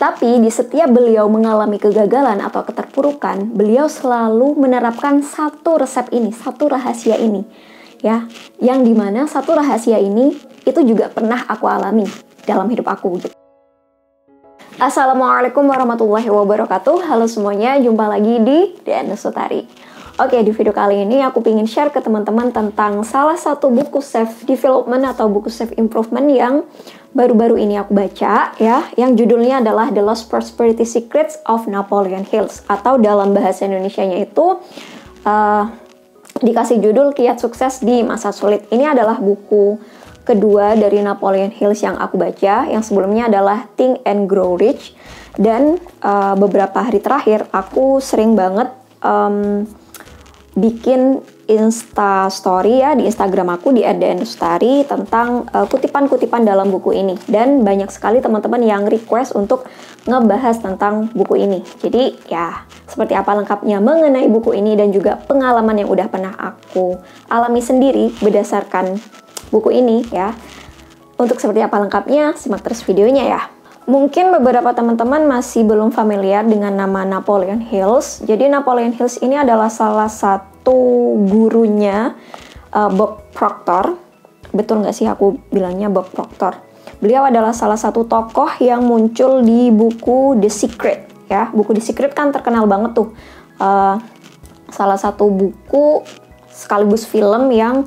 Tapi di setiap beliau mengalami kegagalan atau keterpurukan, beliau selalu menerapkan satu resep ini, satu rahasia ini, ya, yang dimana satu rahasia ini itu juga pernah aku alami dalam hidup aku. Gitu. Assalamualaikum warahmatullahi wabarakatuh. Halo semuanya, jumpa lagi di DN Sutari. Oke, di video kali ini aku ingin share ke teman-teman tentang salah satu buku self development atau buku self improvement yang baru-baru ini aku baca, ya, yang judulnya adalah The Lost Prosperity Secrets of Napoleon Hill, atau dalam bahasa Indonesianya itu dikasih judul Kiat Sukses di Masa Sulit. Ini adalah buku kedua dari Napoleon Hill yang aku baca. Yang sebelumnya adalah Think and Grow Rich, dan beberapa hari terakhir aku sering banget bikin Insta story ya di Instagram aku di @dnsutari tentang kutipan-kutipan dalam buku ini, dan banyak sekali teman-teman yang request untuk ngebahas tentang buku ini. Jadi ya, seperti apa lengkapnya mengenai buku ini dan juga pengalaman yang udah pernah aku alami sendiri berdasarkan buku ini ya. Untuk seperti apa lengkapnya, simak terus videonya ya. Mungkin beberapa teman-teman masih belum familiar dengan nama Napoleon Hill. Jadi Napoleon Hill ini adalah salah satu gurunya Bob Proctor. Betul nggak sih aku bilangnya Bob Proctor? Beliau adalah salah satu tokoh yang muncul di buku The Secret. Ya, buku The Secret kan terkenal banget tuh. Salah satu buku sekaligus film yang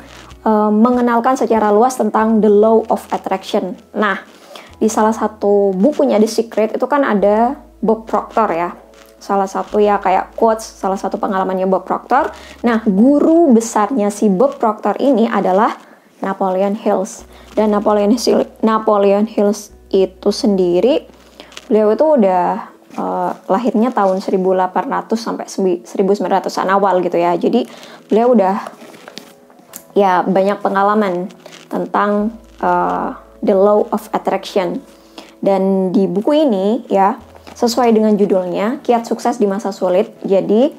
mengenalkan secara luas tentang The Law of Attraction. Nah, di salah satu bukunya The Secret itu kan ada Bob Proctor ya. Salah satu ya kayak quotes, salah satu pengalamannya Bob Proctor. Nah, guru besarnya si Bob Proctor ini adalah Napoleon Hill. Dan Napoleon Hill itu sendiri, beliau itu udah lahirnya tahun 1800 sampai 1900-an awal gitu ya. Jadi beliau udah ya banyak pengalaman tentang The Law of Attraction. Dan di buku ini ya, sesuai dengan judulnya, Kiat Sukses di Masa Sulit. Jadi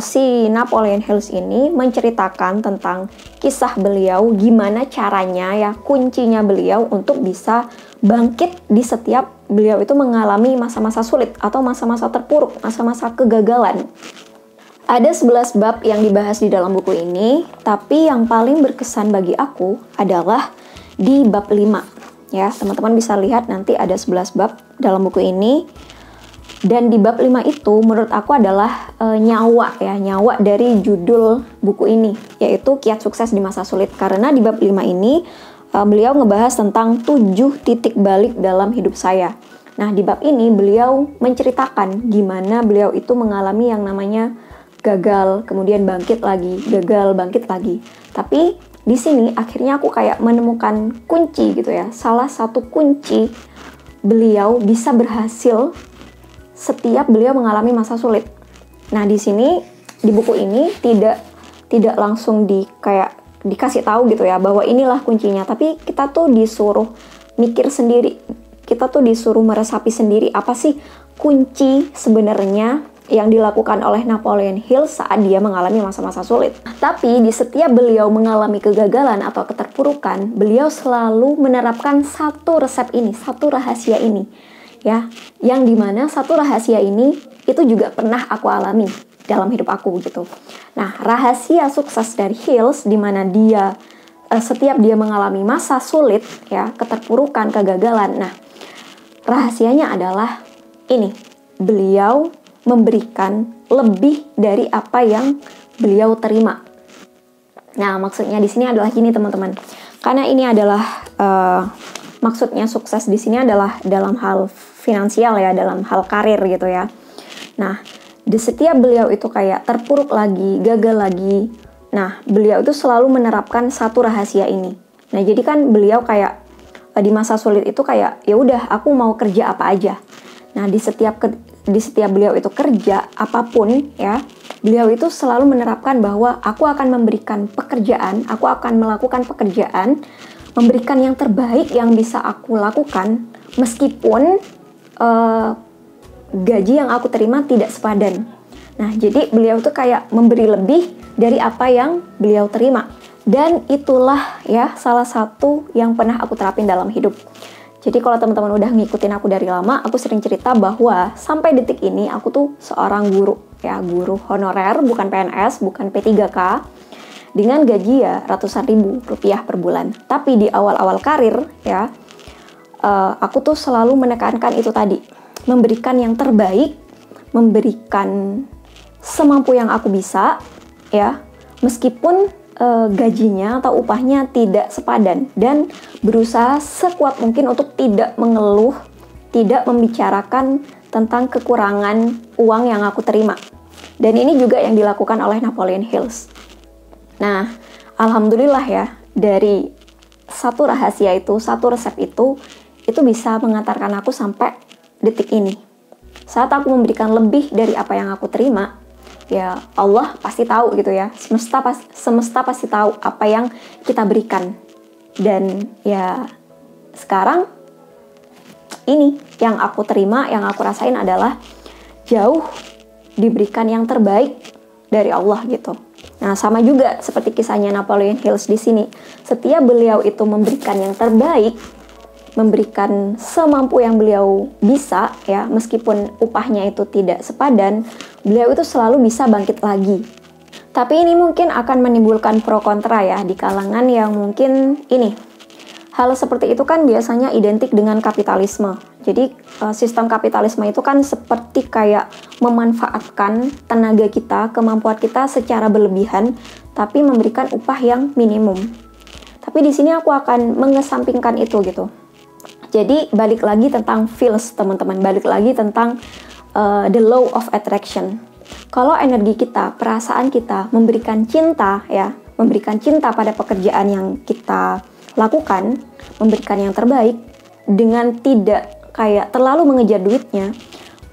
si Napoleon Hill ini menceritakan tentang kisah beliau, gimana caranya ya, kuncinya beliau untuk bisa bangkit di setiap beliau itu mengalami masa-masa sulit atau masa-masa terpuruk, masa-masa kegagalan. Ada 11 bab yang dibahas di dalam buku ini, tapi yang paling berkesan bagi aku adalah di bab 5. Ya, teman-teman bisa lihat nanti ada 11 bab dalam buku ini. Dan di bab 5 itu menurut aku adalah nyawa dari judul buku ini, yaitu Kiat Sukses di Masa Sulit. Karena di bab 5 ini beliau ngebahas tentang 7 titik balik dalam hidup saya. Nah, di bab ini beliau menceritakan gimana beliau itu mengalami yang namanya gagal, kemudian bangkit lagi, gagal, bangkit lagi. Tapi di sini akhirnya aku kayak menemukan kunci gitu ya. Salah satu kunci beliau bisa berhasil setiap beliau mengalami masa sulit. Nah, di sini di buku ini tidak langsung dikasih tahu gitu ya bahwa inilah kuncinya, tapi kita tuh disuruh mikir sendiri. Kita tuh disuruh meresapi sendiri apa sih kunci sebenarnya yang dilakukan oleh Napoleon Hill saat dia mengalami masa-masa sulit. Tapi di setiap beliau mengalami kegagalan atau keterpurukan, beliau selalu menerapkan satu resep ini, satu rahasia ini, ya, yang dimana satu rahasia ini itu juga pernah aku alami dalam hidup aku gitu. Nah, rahasia sukses dari Hill dimana dia setiap dia mengalami masa sulit, ya, keterpurukan, kegagalan. Nah, rahasianya adalah ini, beliau memberikan lebih dari apa yang beliau terima. Nah, maksudnya di sini adalah gini teman-teman. Karena ini adalah maksudnya sukses di sini adalah dalam hal finansial ya, dalam hal karir gitu ya. Nah, di setiap beliau itu kayak terpuruk lagi, gagal lagi. Nah, beliau itu selalu menerapkan satu rahasia ini. Nah, jadi kan beliau kayak di masa sulit itu kayak ya udah aku mau kerja apa aja. Nah, di setiap beliau itu kerja apapun ya, beliau itu selalu menerapkan bahwa aku akan memberikan pekerjaan, aku akan melakukan pekerjaan, memberikan yang terbaik yang bisa aku lakukan meskipun gaji yang aku terima tidak sepadan. Nah, jadi beliau tuh kayak memberi lebih dari apa yang beliau terima. Dan itulah ya salah satu yang pernah aku terapin dalam hidup. Jadi kalau teman-teman udah ngikutin aku dari lama, aku sering cerita bahwa sampai detik ini aku tuh seorang guru, ya, guru honorer, bukan PNS, bukan P3K, dengan gaji ya ratusan ribu rupiah per bulan. Tapi di awal-awal karir, ya, aku tuh selalu menekankan itu tadi, memberikan yang terbaik, memberikan semampu yang aku bisa, ya, meskipun gajinya atau upahnya tidak sepadan, dan berusaha sekuat mungkin untuk tidak mengeluh, tidak membicarakan tentang kekurangan uang yang aku terima. Dan ini juga yang dilakukan oleh Napoleon Hills. Nah, alhamdulillah ya, dari satu rahasia itu, satu resep itu bisa mengantarkan aku sampai detik ini. Saat aku memberikan lebih dari apa yang aku terima, ya Allah pasti tahu gitu ya, semesta pasti tahu apa yang kita berikan. Dan ya sekarang ini yang aku terima, yang aku rasain adalah jauh diberikan yang terbaik dari Allah gitu. Nah, sama juga seperti kisahnya Napoleon Hills di sini. Setiap beliau itu memberikan yang terbaik, memberikan semampu yang beliau bisa, ya, meskipun upahnya itu tidak sepadan, beliau itu selalu bisa bangkit lagi. Tapi ini mungkin akan menimbulkan pro kontra ya di kalangan yang mungkin ini. Hal seperti itu kan biasanya identik dengan kapitalisme. Jadi sistem kapitalisme itu kan seperti kayak memanfaatkan tenaga kita, kemampuan kita secara berlebihan, tapi memberikan upah yang minimum. Tapi di sini aku akan mengesampingkan itu gitu. Jadi balik lagi tentang feels, teman-teman, balik lagi tentang the law of attraction. Kalau energi kita, perasaan kita memberikan cinta, ya, memberikan cinta pada pekerjaan yang kita lakukan, memberikan yang terbaik dengan tidak kayak terlalu mengejar duitnya,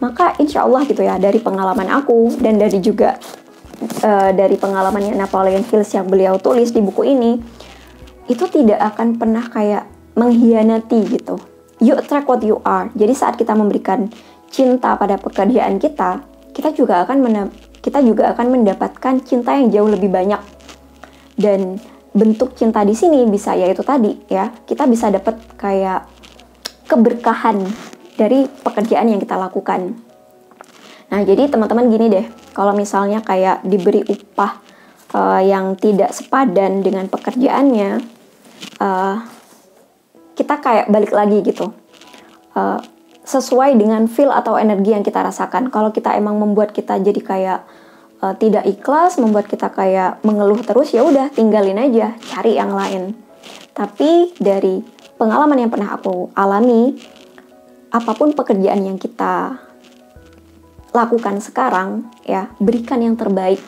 maka insya Allah gitu ya, dari pengalaman aku dan dari juga dari pengalamannya Napoleon Hills yang beliau tulis di buku ini, itu tidak akan pernah kayak mengkhianati gitu. You attract what you are. Jadi saat kita memberikan cinta pada pekerjaan kita, kita juga akan mendapatkan cinta yang jauh lebih banyak. Dan bentuk cinta di sini bisa yaitu tadi ya, kita bisa dapat kayak keberkahan dari pekerjaan yang kita lakukan. Nah, jadi teman-teman gini deh, kalau misalnya kayak diberi upah yang tidak sepadan dengan pekerjaannya, kita kayak balik lagi gitu, sesuai dengan feel atau energi yang kita rasakan. Kalau kita emang membuat kita jadi kayak tidak ikhlas, membuat kita kayak mengeluh terus, ya udah tinggalin aja, cari yang lain. Tapi dari pengalaman yang pernah aku alami, apapun pekerjaan yang kita lakukan sekarang, ya, berikan yang terbaik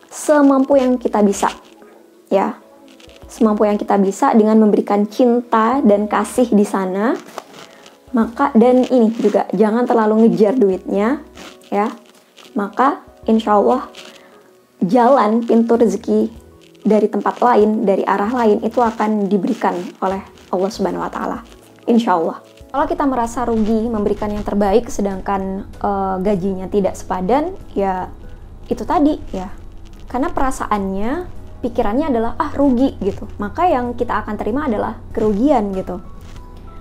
semampu yang kita bisa, ya, semampu yang kita bisa dengan memberikan cinta dan kasih di sana. Maka, dan ini juga jangan terlalu ngejar duitnya, ya, maka insya Allah jalan pintu rezeki dari tempat lain, dari arah lain itu akan diberikan oleh Allah Subhanahu wa Ta'ala, insya Allah. Kalau kita merasa rugi memberikan yang terbaik sedangkan gajinya tidak sepadan, ya itu tadi ya, karena perasaannya, pikirannya adalah rugi gitu, maka yang kita akan terima adalah kerugian gitu.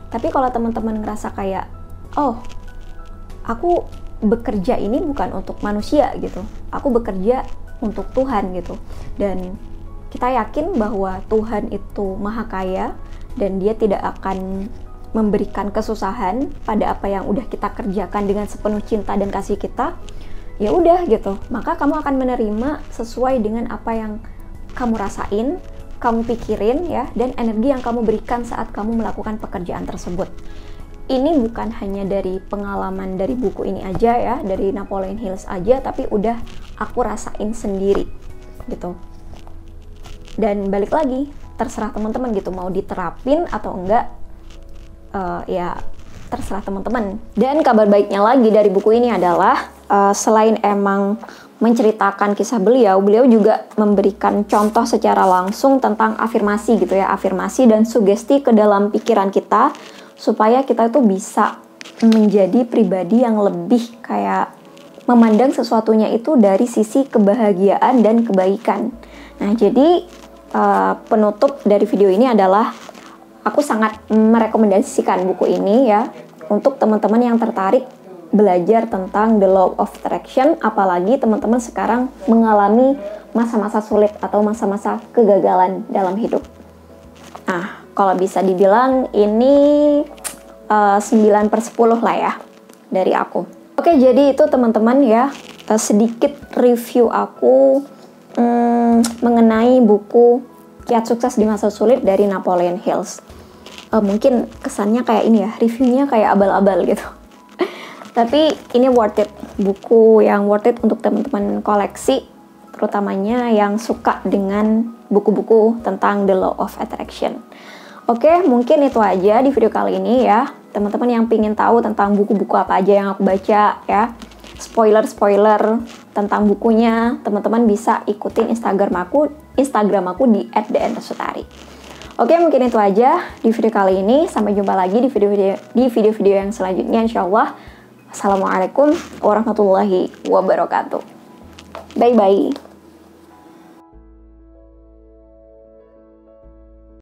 Tapi kalau teman-teman ngerasa kayak, oh, aku bekerja ini bukan untuk manusia gitu, aku bekerja untuk Tuhan gitu, dan kita yakin bahwa Tuhan itu maha kaya dan dia tidak akan memberikan kesusahan pada apa yang udah kita kerjakan dengan sepenuh cinta dan kasih kita, ya udah gitu, maka kamu akan menerima sesuai dengan apa yang kamu rasain, kamu pikirin ya, dan energi yang kamu berikan saat kamu melakukan pekerjaan tersebut. Ini bukan hanya dari pengalaman dari buku ini aja ya, dari Napoleon Hills aja, tapi udah aku rasain sendiri gitu. Dan balik lagi, terserah teman-teman gitu, mau diterapin atau enggak, ya terserah teman-teman. Dan kabar baiknya lagi dari buku ini adalah selain emang menceritakan kisah beliau juga memberikan contoh secara langsung tentang afirmasi gitu ya, afirmasi dan sugesti ke dalam pikiran kita supaya kita itu bisa menjadi pribadi yang lebih kayak memandang sesuatunya itu dari sisi kebahagiaan dan kebaikan. Nah, jadi penutup dari video ini adalah aku sangat merekomendasikan buku ini ya untuk teman-teman yang tertarik belajar tentang the law of attraction, apalagi teman-teman sekarang mengalami masa-masa sulit atau masa-masa kegagalan dalam hidup. Nah, kalau bisa dibilang ini 9/10 lah ya dari aku. Oke, jadi itu teman-teman ya, sedikit review aku mengenai buku Kiat Sukses di Masa Sulit dari Napoleon Hill. Mungkin kesannya kayak ini ya, reviewnya kayak abal-abal gitu. Tapi ini worth it, buku yang worth it untuk teman-teman koleksi, terutamanya yang suka dengan buku-buku tentang the law of attraction. Oke, mungkin itu aja di video kali ini ya. Teman-teman yang pingin tahu tentang buku-buku apa aja yang aku baca ya, spoiler tentang bukunya, teman-teman bisa ikutin Instagram aku di @dnresutari. Oke, mungkin itu aja di video kali ini. Sampai jumpa lagi di video-video yang selanjutnya insyaallah. Assalamualaikum warahmatullahi wabarakatuh. Bye-bye.